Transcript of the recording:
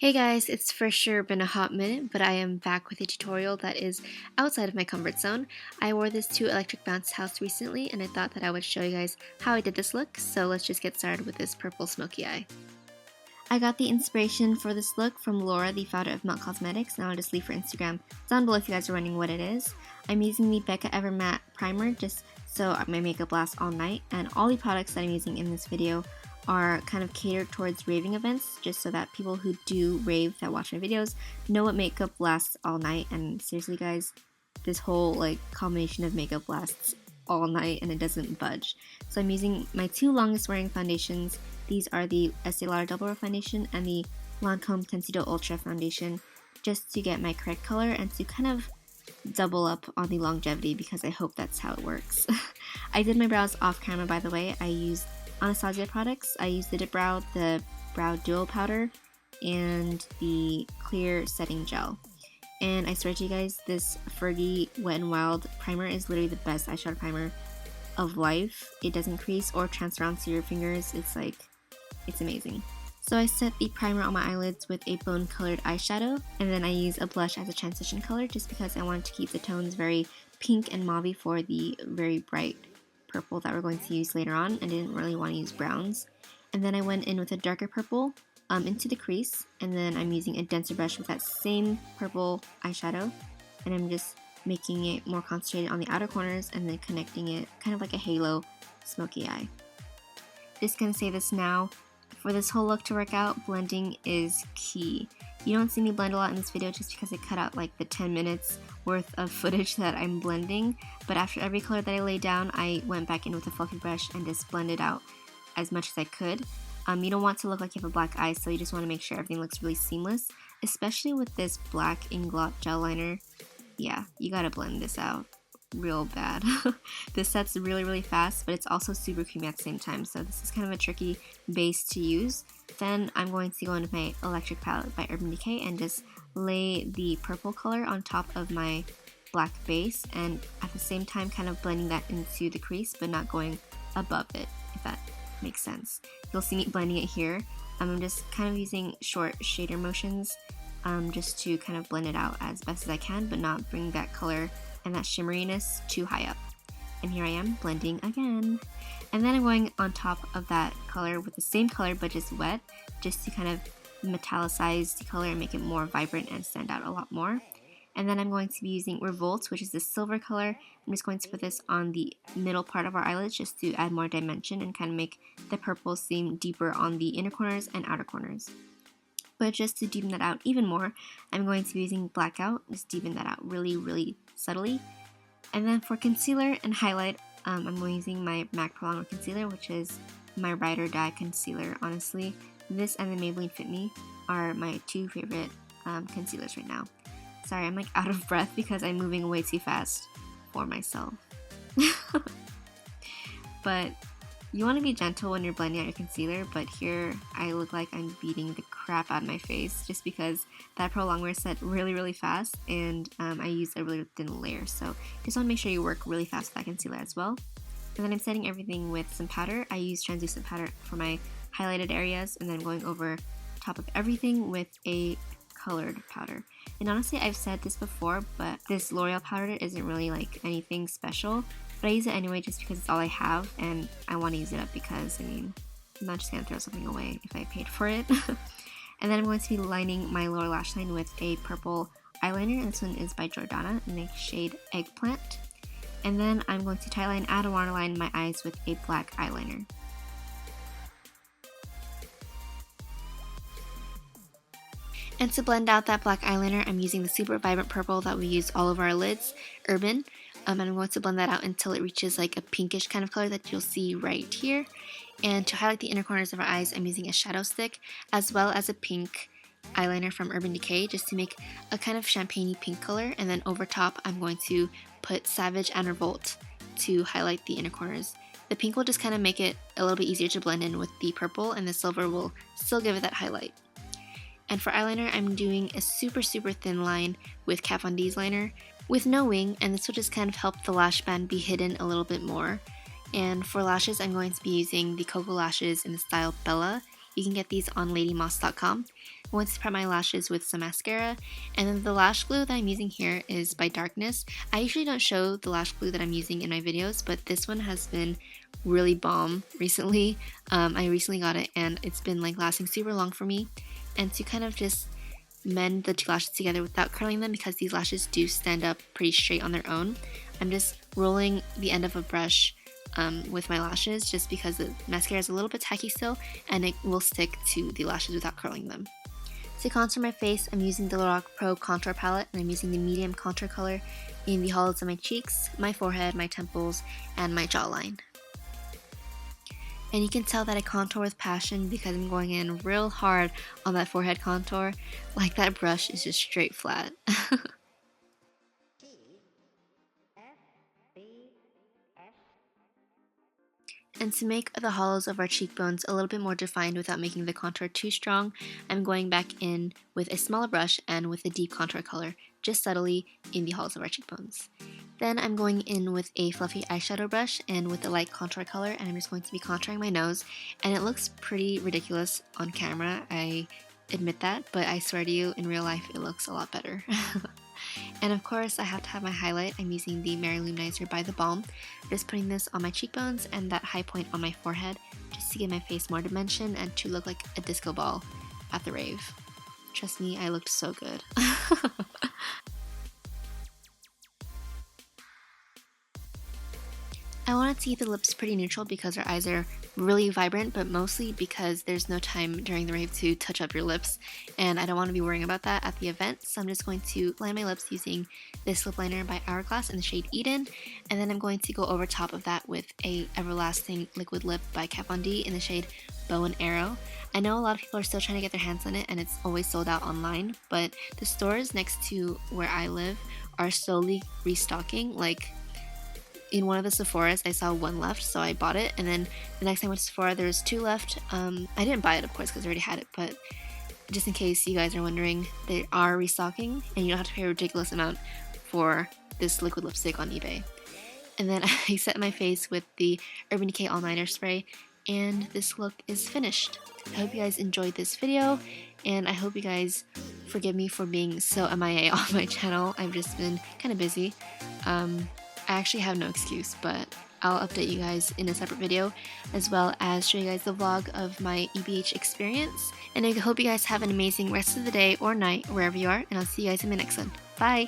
Hey guys, it's for sure been a hot minute, but I am back with a tutorial that is outside of my comfort zone. I wore this to Electric Bounce House recently and I thought that I would show you guys how I did this look, so let's just get started with this purple smoky eye. I got the inspiration for this look from Laura, the founder of Melt Cosmetics, and I'll just leave her Instagram down below if you guys are wondering what it is. I'm using the BECCA Ever Matte Primer just so my makeup lasts all night, and all the products that I'm using in this video are kind of catered towards raving events, just so that people who do rave that watch my videos know what makeup lasts all night. And seriously guys, this whole combination of makeup lasts all night and it doesn't budge. So I'm using my two longest wearing foundations. These are the Estee Lauder Double Wear Foundation and the LANCOME Tensido Ultra Foundation, just to get my correct color and to kind of double up on the longevity, because I hope that's how it works. I did my brows off camera, by the way. I used Anastasia products. I used the Dip Brow, the Brow Duo Powder, and the Clear Setting Gel. And I swear to you guys, this Fergie Wet n Wild primer is literally the best eyeshadow primer of life. It doesn't crease or transfer onto your fingers. It's amazing. So I set the primer on my eyelids with a bone colored eyeshadow, and then I use a blush as a transition color just because I wanted to keep the tones very pink and mauve for the very bright purple that we're going to use later on. I didn't really want to use browns. And then I went in with a darker purple into the crease, and then I'm using a denser brush with that same purple eyeshadow, and I'm just making it more concentrated on the outer corners and then connecting it kind of like a halo smoky eye. Just gonna say this now, for this whole look to work out, blending is key. You don't see me blend a lot in this video just because I cut out like the 10 minutes worth of footage that I'm blending, but after every color that I laid down, I went back in with a fluffy brush and just blended out as much as I could. You don't want to look like you have a black eye, so you just want to make sure everything looks really seamless, especially with this black INGLOT gel liner. Yeah, you gotta blend this out real bad. This sets really fast, but it's also super creamy at the same time, so this is kind of a tricky base to use. Then I'm going to go into my Electric palette by Urban Decay and just lay the purple color on top of my black base, and at the same time kind of blending that into the crease but not going above it, if that makes sense. You'll see me blending it here. I'm just kind of using short shader motions just to kind of blend it out as best as I can, but not bring that color and that shimmeriness too high up. And here I am blending again. And then I'm going on top of that color with the same color but just wet, just to kind of metallicize the color and make it more vibrant and stand out a lot more. And then I'm going to be using REVOLT, which is this silver color. I'm just going to put this on the middle part of our eyelids just to add more dimension and kind of make the purple seem deeper on the inner corners and outer corners. But just to deepen that out even more, I'm going to be using Blackout, just deepen that out really subtly. And then for concealer and highlight, I'm using my MAC Prolong Concealer, which is my ride or die concealer, honestly. This and the Maybelline Fit Me are my two favorite concealers right now. Sorry, I'm out of breath because I'm moving way too fast for myself. But you want to be gentle when you're blending out your concealer, but here I look like I'm beating the crap out of my face just because that Prolong wear set really fast, and I used a really thin layer, so just want to make sure you work really fast with that concealer as well. And then I'm setting everything with some powder. I use translucent powder for my highlighted areas, and then going over top of everything with a colored powder. And honestly, I've said this before, but this L'Oreal powder isn't really anything special, but I use it anyway just because it's all I have and I want to use it up, because I'm not just gonna throw something away if I paid for it. And then I'm going to be lining my lower lash line with a purple eyeliner, and this one is by Jordana in the shade Eggplant. And then I'm going to tightline, add a waterline my eyes with a black eyeliner. And to blend out that black eyeliner, I'm using the super vibrant purple that we use all over our lids, Urban. And I'm going to blend that out until it reaches a pinkish kind of color that you'll see right here. And to highlight the inner corners of our eyes, I'm using a shadow stick as well as a pink eyeliner from Urban Decay just to make a kind of champagne-y pink color. And then over top, I'm going to put Savage and Revolt to highlight the inner corners. The pink will just kind of make it a little bit easier to blend in with the purple, and the silver will still give it that highlight. And for eyeliner, I'm doing a super thin line with Kat Von D's liner with no wing, and this will just kind of help the lash band be hidden a little bit more. And for lashes, I'm going to be using the Cocoa Lashes in the style Bella, You can get these on ladymoss.com. I'm going to prep my lashes with some mascara, and then the lash glue that I'm using here is by Darkness. I usually don't show the lash glue that I'm using in my videos, but this one has been really bomb recently. I recently got it and it's been like lasting super long for me. And to kind of just mend the two lashes together without curling them, because these lashes do stand up pretty straight on their own, I'm just rolling the end of a brush with my lashes, just because the mascara is a little bit tacky still and it will stick to the lashes without curling them. To contour my face, I'm using the Lorac Pro Contour Palette, and I'm using the medium contour color in the hollows of my cheeks, my forehead, my temples, and my jawline. And you can tell that I contour with passion because I'm going in real hard on that forehead contour. Like, that brush is just straight flat. And to make the hollows of our cheekbones a little bit more defined without making the contour too strong, I'm going back in with a smaller brush and with a deep contour color, just subtly in the hollows of our cheekbones. Then I'm going in with a fluffy eyeshadow brush and with a light contour color, and I'm just going to be contouring my nose, and it looks pretty ridiculous on camera, I admit that, but I swear to you, in real life it looks a lot better. And of course, I have to have my highlight. I'm using the LOU-MANIZER by The Balm. Just putting this on my cheekbones and that high point on my forehead, just to give my face more dimension and to look like a disco ball at the rave. Trust me, I looked so good. I wanted to keep the lips pretty neutral because our eyes are really vibrant, but mostly because there's no time during the rave to touch up your lips, and I don't want to be worrying about that at the event, so I'm just going to line my lips using this lip liner by Hourglass in the shade Eden, and then I'm going to go over top of that with a Everlasting Liquid Lip by Kat Von D in the shade Bow and Arrow. I know a lot of people are still trying to get their hands on it, and it's always sold out online, but the stores next to where I live are slowly restocking. Like, in one of the Sephoras, I saw one left, so I bought it, and then the next time I went to Sephora, there was two left. I didn't buy it, of course, because I already had it, but just in case you guys are wondering, they are restocking, and you don't have to pay a ridiculous amount for this liquid lipstick on eBay. And then I set my face with the Urban Decay All-Nighter Spray, and this look is finished. I hope you guys enjoyed this video, and I hope you guys forgive me for being so MIA on my channel. I've just been kind of busy. I actually have no excuse, but I'll update you guys in a separate video, as well as show you guys the vlog of my EBH experience. And I hope you guys have an amazing rest of the day or night, wherever you are, and I'll see you guys in my next one. Bye!